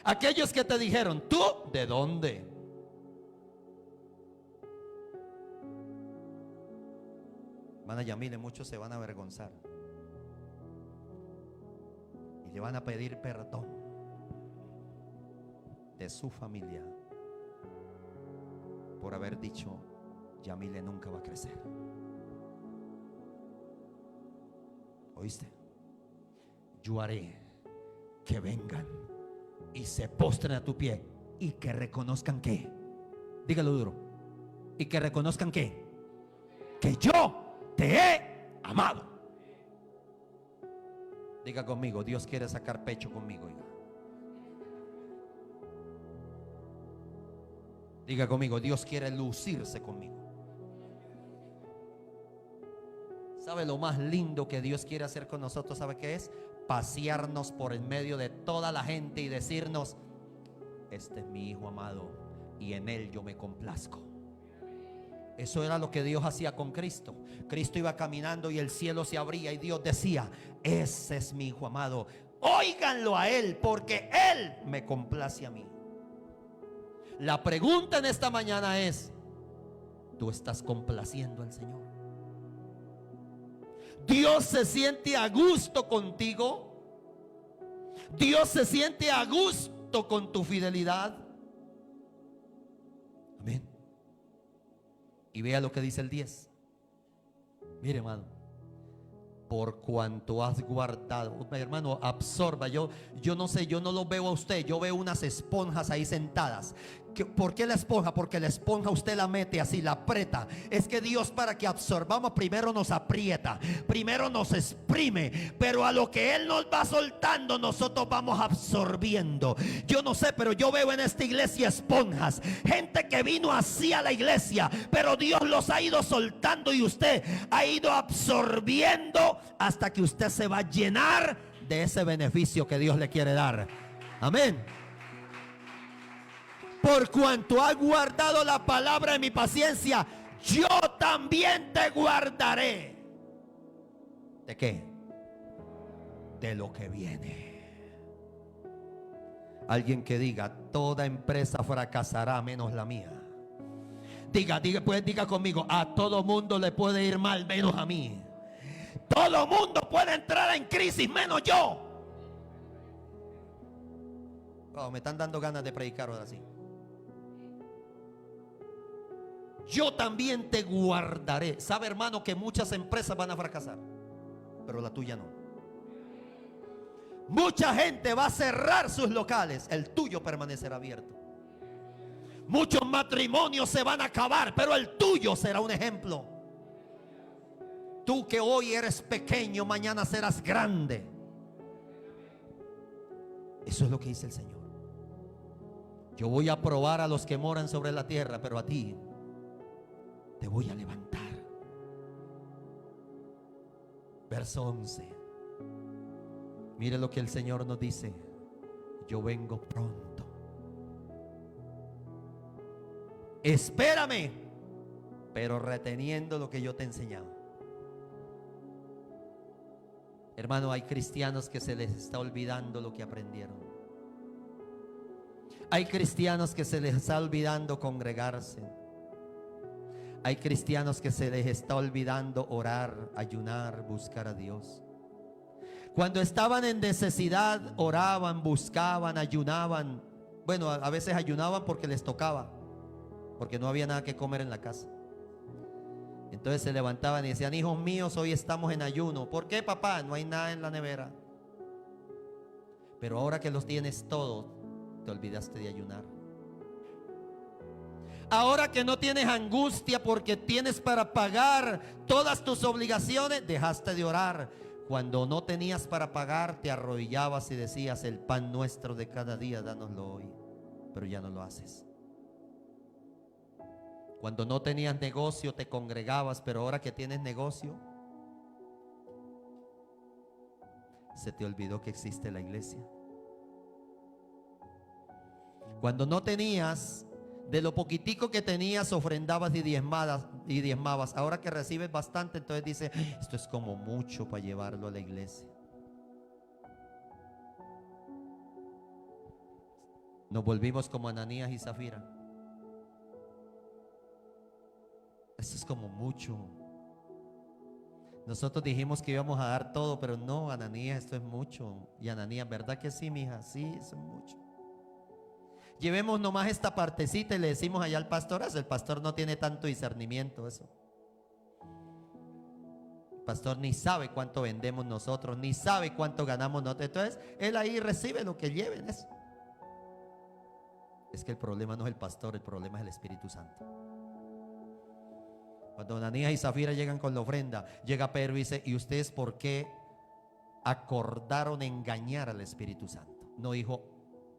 Aquellos que te dijeron: ¿tú de dónde? Hermana Yamile, muchos se van a avergonzar y le van a pedir perdón de su familia por haber dicho: Yamile nunca va a crecer. ¿Oíste? Yo haré que vengan y se postren a tu pie y que reconozcan que, dígalo duro, y que reconozcan que yo te he amado. Diga conmigo: Dios quiere sacar pecho conmigo. Diga conmigo: Dios quiere lucirse conmigo. ¿Sabe lo más lindo que Dios quiere hacer con nosotros? ¿Sabe qué es? Pasearnos por en medio de toda la gente y decirnos: este es mi hijo amado y en él yo me complazco. Eso era lo que Dios hacía con Cristo. Cristo iba caminando y el cielo se abría y Dios decía: ese es mi hijo amado, óiganlo a él porque él me complace a mí. La pregunta en esta mañana es: ¿tú estás complaciendo al Señor? ¿Dios se siente a gusto contigo? ¿Dios se siente a gusto con tu fidelidad? Amén. Y vea lo que dice el 10. Mire, hermano: por cuanto has guardado. Hermano, absorba. Yo no sé, yo no lo veo a usted. Yo veo unas esponjas ahí sentadas. ¿Por qué la esponja? Porque la esponja usted la mete así, la aprieta. Es que Dios, para que absorbamos, primero nos aprieta, primero nos exprime, pero a lo que Él nos va soltando, nosotros vamos absorbiendo. Yo no sé, pero yo veo en esta iglesia esponjas, gente que vino así a la iglesia, pero Dios los ha ido soltando y usted ha ido absorbiendo hasta que usted se va a llenar de ese beneficio que Dios le quiere dar. Amén. Por cuanto has guardado la palabra de mi paciencia, yo también te guardaré. ¿De qué? De lo que viene. Alguien que diga: toda empresa fracasará menos la mía. Diga conmigo: a todo mundo le puede ir mal menos a mí. Todo mundo puede entrar en crisis menos yo. Oh, me están dando ganas de predicar ahora sí. Yo también te guardaré. Sabe, hermano, que muchas empresas van a fracasar, pero la tuya no. Mucha gente va a cerrar sus locales, el tuyo permanecerá abierto. Muchos matrimonios se van a acabar, pero el tuyo será un ejemplo. Tú que hoy eres pequeño, mañana serás grande. Eso es lo que dice el Señor. Yo voy a probar a los que moran sobre la tierra, pero a ti te voy a levantar. Verso 11. Mire lo que el Señor nos dice: yo vengo pronto. Espérame, pero reteniendo lo que yo te he enseñado. Hermano, hay cristianos que se les está olvidando lo que aprendieron. Hay cristianos que se les está olvidando congregarse. Hay cristianos que se les está olvidando orar, ayunar, buscar a Dios. Cuando estaban en necesidad, oraban, buscaban, ayunaban. Bueno, a veces ayunaban porque les tocaba, porque no había nada que comer en la casa. Entonces se levantaban y decían: hijos míos, hoy estamos en ayuno. ¿Por qué, papá? No hay nada en la nevera. Pero ahora que los tienes todos, te olvidaste de ayunar. Ahora que no tienes angustia porque tienes para pagar todas tus obligaciones, dejaste de orar. Cuando no tenías para pagar, te arrodillabas y decías: el pan nuestro de cada día, dánoslo hoy. Pero ya no lo haces. Cuando no tenías negocio, te congregabas, pero ahora que tienes negocio, se te olvidó que existe la iglesia. Cuando no tenías, de lo poquitico que tenías, ofrendabas y diezmabas. Ahora que recibes bastante, entonces dices: esto es como mucho para llevarlo a la iglesia. Nos volvimos como Ananías y Zafira. Esto es como mucho. Nosotros dijimos que íbamos a dar todo, pero no, Ananías, esto es mucho. Y Ananías: ¿verdad que sí, mija? Sí, eso es mucho. Llevemos nomás esta partecita y le decimos allá al pastor. El pastor no tiene tanto discernimiento, eso. El pastor ni sabe cuánto vendemos nosotros, ni sabe cuánto ganamos nosotros. Entonces él ahí recibe lo que lleven, eso. Es que el problema no es el pastor, el problema es el Espíritu Santo. Cuando Ananías y Zafira llegan con la ofrenda, llega Pedro y dice: ¿y ustedes por qué acordaron engañar al Espíritu Santo? No dijo: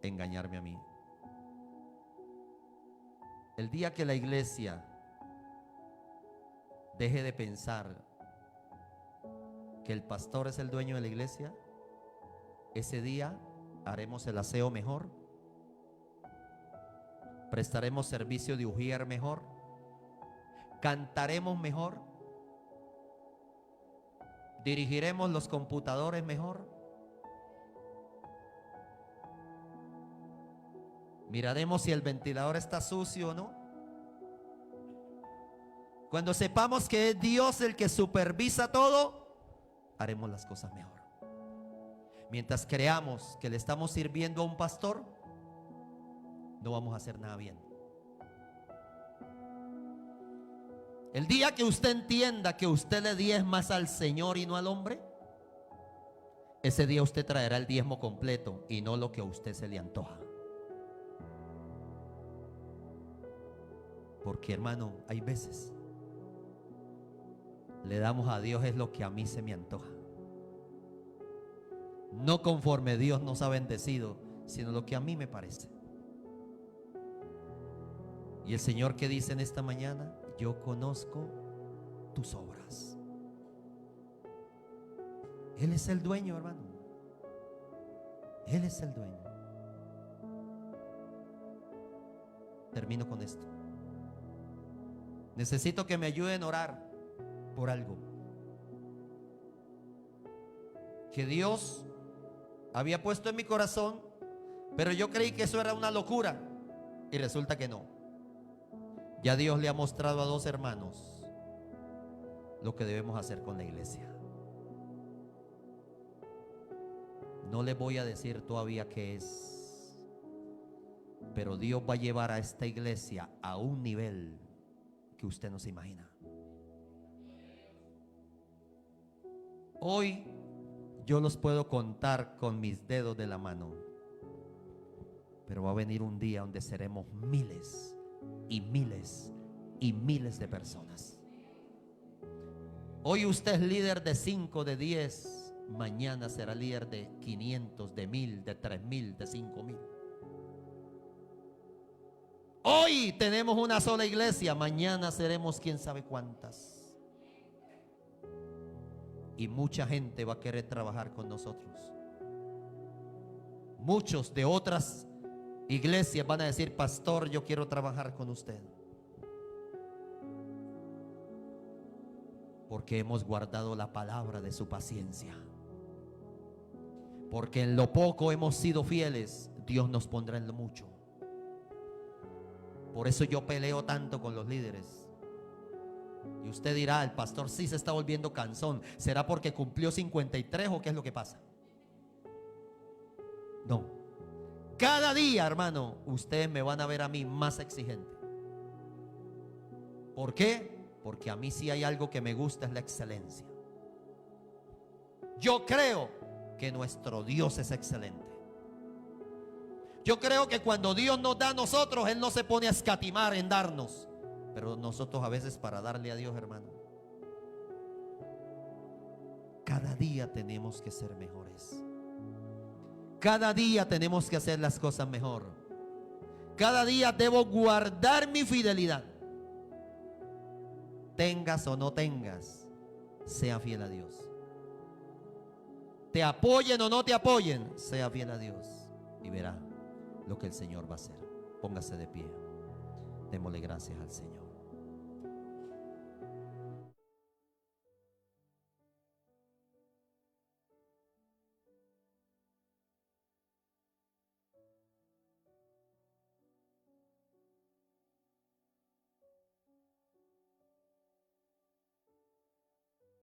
engañarme a mí. El día que la iglesia deje de pensar que el pastor es el dueño de la iglesia, ese día haremos el aseo mejor, prestaremos servicio de ujier mejor, cantaremos mejor, dirigiremos los computadores mejor, miraremos si el ventilador está sucio o no. Cuando sepamos que es Dios el que supervisa todo, haremos las cosas mejor. Mientras creamos que le estamos sirviendo a un pastor, no vamos a hacer nada bien. El día que usted entienda que usted le diezma al Señor y no al hombre, ese día usted traerá el diezmo completo y no lo que a usted se le antoja. Porque, hermano, hay veces le damos a Dios es lo que a mí se me antoja, no conforme Dios nos ha bendecido, sino lo que a mí me parece. Y el Señor, que dice en esta mañana: yo conozco tus obras. Él es el dueño, hermano. Él es el dueño. Termino con esto. Necesito que me ayuden a orar por algo que Dios había puesto en mi corazón, pero yo creí que eso era una locura y resulta que no. Ya Dios le ha mostrado a dos hermanos lo que debemos hacer con la iglesia. No le voy a decir todavía qué es, pero Dios va a llevar a esta iglesia a un nivel que usted no se imagina. Hoy yo los puedo contar con mis dedos de la mano, pero va a venir un día donde seremos miles y miles y miles de personas. Hoy usted es líder de 5, de 10, mañana será líder de 500, de 1000, de 3000, de 5000. Hoy tenemos una sola iglesia, mañana seremos quién sabe cuántas. Y mucha gente va a querer trabajar con nosotros. Muchos de otras iglesias van a decir: pastor, yo quiero trabajar con usted, porque hemos guardado la palabra de su paciencia. Porque en lo poco hemos sido fieles, Dios nos pondrá en lo mucho. Por eso yo peleo tanto con los líderes. Y usted dirá: el pastor sí se está volviendo cansón. ¿Será porque cumplió 53 o qué es lo que pasa? No. Cada día, hermano, ustedes me van a ver a mí más exigente. ¿Por qué? Porque a mí sí hay algo que me gusta, es la excelencia. Yo creo que nuestro Dios es excelente. Yo creo que cuando Dios nos da a nosotros, Él no se pone a escatimar en darnos. Pero nosotros a veces, para darle a Dios, hermano, cada día tenemos que ser mejores. Cada día tenemos que hacer las cosas mejor. Cada día debo guardar mi fidelidad. Tengas o no tengas, sea fiel a Dios. Te apoyen o no te apoyen, sea fiel a Dios, y verá lo que el Señor va a hacer. Póngase de pie. Démosle gracias al Señor.